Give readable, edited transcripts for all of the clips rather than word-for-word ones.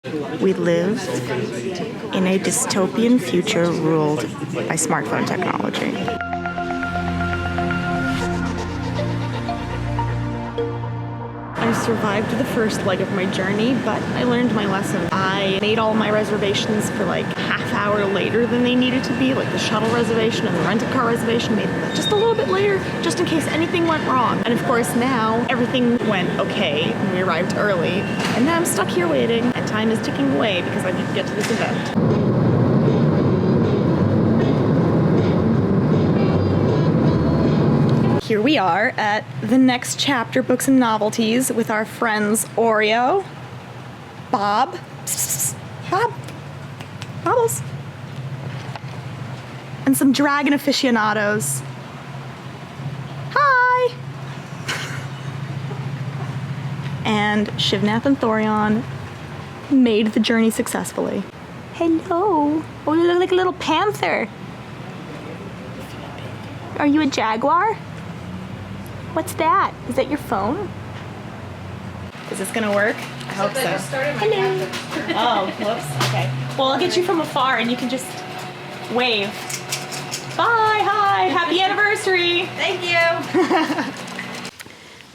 We live in a dystopian future ruled by smartphone technology. I survived the first leg of my journey, but I learned my lesson. I made all my reservations for like half hour later than they needed to be, like the shuttle reservation and the rented car reservation, made them just a little bit later, just in case anything went wrong. And of course now everything went okay and we arrived early, and now I'm stuck here waiting and time is ticking away because I need to get to this event. Here we are at the Next Chapter Books and Novelties with our friends Oreo, Bob, Bob, Bobbles, and some dragon aficionados. Hi! And Shivnath and Thorion made the journey successfully. Hello! Oh, you look like a little panther. Are you a jaguar? What's that? Is that your phone? Is this gonna work? I hope so. Hello. Oh, whoops. Okay. Well, I'll get you from afar and you can just wave. Bye, hi, happy anniversary. Thank you.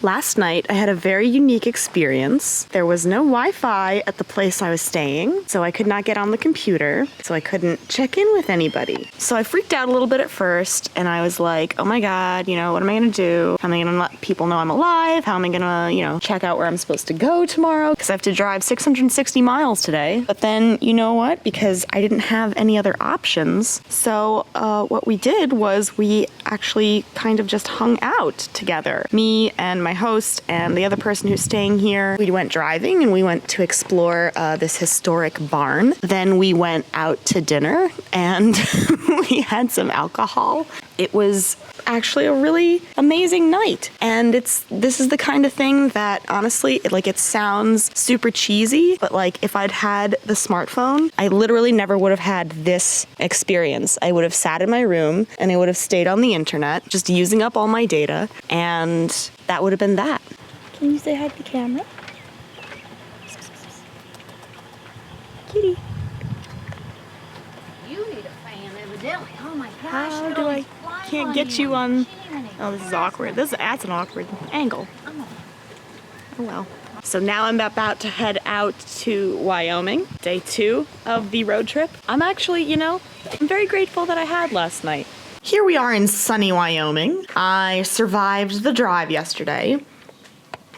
Last night, I had a very unique experience. There was no Wi-Fi at the place I was staying, so I could not get on the computer, so I couldn't check in with anybody. So I freaked out a little bit at first, and I was like, oh my god, what am I gonna do? How am I gonna let people know I'm alive? How am I gonna, check out where I'm supposed to go tomorrow? Because I have to drive 660 miles today. But then, you know what? Because I didn't have any other options, so what we did was we actually kind of just hung out together. Me and my host and the other person who's staying here. We went driving and we went to explore this historic barn. Then we went out to dinner and we had some alcohol. It was actually a really amazing night. And this is the kind of thing that honestly, it sounds super cheesy, but if I'd had the smartphone, I literally never would have had this experience. I would have sat in my room and I would have stayed on the internet, just using up all my data, and that would have been that. Can you say hi to the camera? Kitty. You need a fan, evidently. Oh my gosh. How do I... Can't get you on... Oh, this is awkward. That's an awkward angle. Oh well. So now I'm about to head out to Wyoming, day 2 of the road trip. I'm actually, I'm very grateful that I had last night. Here we are in sunny Wyoming. I survived the drive yesterday.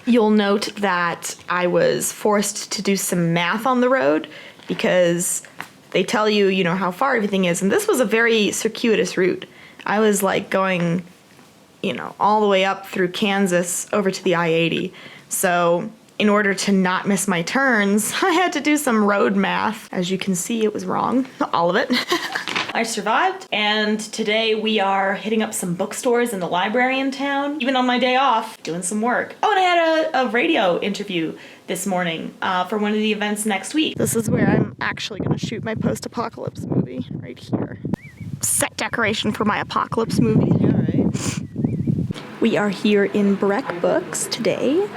You'll note that I was forced to do some math on the road because they tell you, how far everything is. And this was a very circuitous route. I was going, all the way up through Kansas over to the I-80. So in order to not miss my turns, I had to do some road math. As you can see, it was wrong, all of it. I survived, and today we are hitting up some bookstores in the library in town, even on my day off, doing some work. Oh, and I had a radio interview this morning for one of the events next week. This is where I'm actually gonna shoot my post-apocalypse movie, right here. Set decoration for my apocalypse movie. All right. We are here in Breck Books today,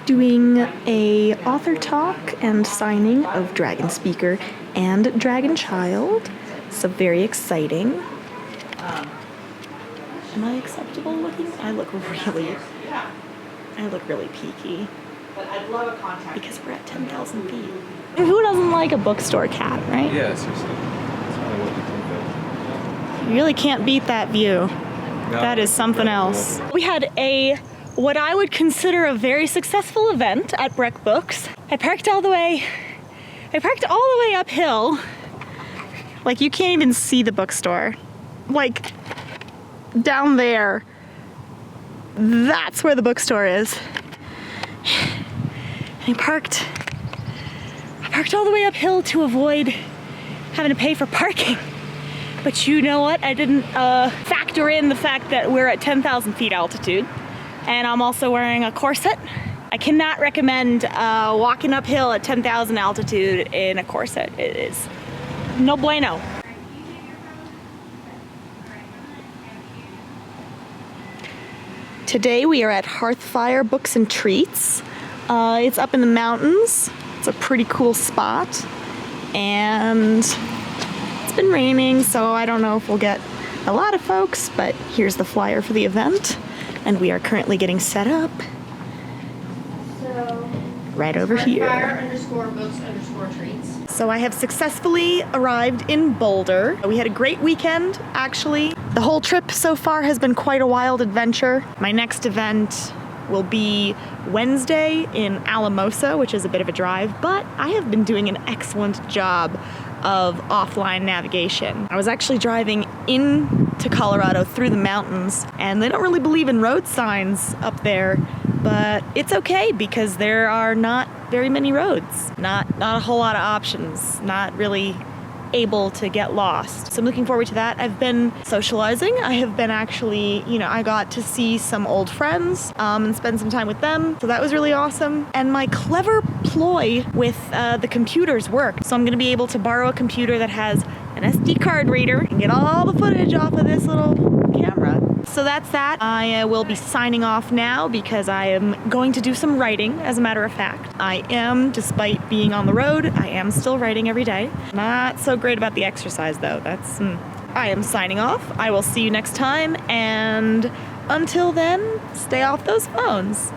doing a author talk and signing of Dragon Speaker and Dragon Child. So very exciting. Am I acceptable looking? I look really peaky. But I'd love a contact because we're at 10,000 feet. And who doesn't like a bookstore cat, right? Yeah, seriously. That's kind of what you think of. You really can't beat that view. No, that is something else. We had what I would consider a very successful event at Breck Books. I parked all the way uphill. You can't even see the bookstore. Down there. That's where the bookstore is. And I parked all the way uphill to avoid having to pay for parking. But you know what? I didn't factor in the fact that we're at 10,000 feet altitude. And I'm also wearing a corset. I cannot recommend walking uphill at 10,000 altitude in a corset. It is no bueno. Today we are at Hearthfire Books and Treats. It's up in the mountains It's a pretty cool spot, and it's been raining, so I don't know if we'll get a lot of folks, but here's the flyer for the event, and we are currently getting set up right over here. Fire_books_treats. So I have successfully arrived in Boulder. We had a great weekend, actually. The whole trip so far has been quite a wild adventure. My next event will be Wednesday in Alamosa, which is a bit of a drive, but I have been doing an excellent job of offline navigation. I was actually driving into Colorado through the mountains, and they don't really believe in road signs up there, but it's okay because there are not very many roads, not a whole lot of options, not really able to get lost. So I'm looking forward to that. I've been socializing. I have been actually, I got to see some old friends and spend some time with them. So that was really awesome. And my clever ploy with the computers worked. So I'm gonna be able to borrow a computer that has an SD card reader and get all the footage off of this little camera. So that's that. I will be signing off now because I am going to do some writing, as a matter of fact. I am, despite being on the road, I am still writing every day. Not so great about the exercise though. I am signing off. I will see you next time, and until then, stay off those phones.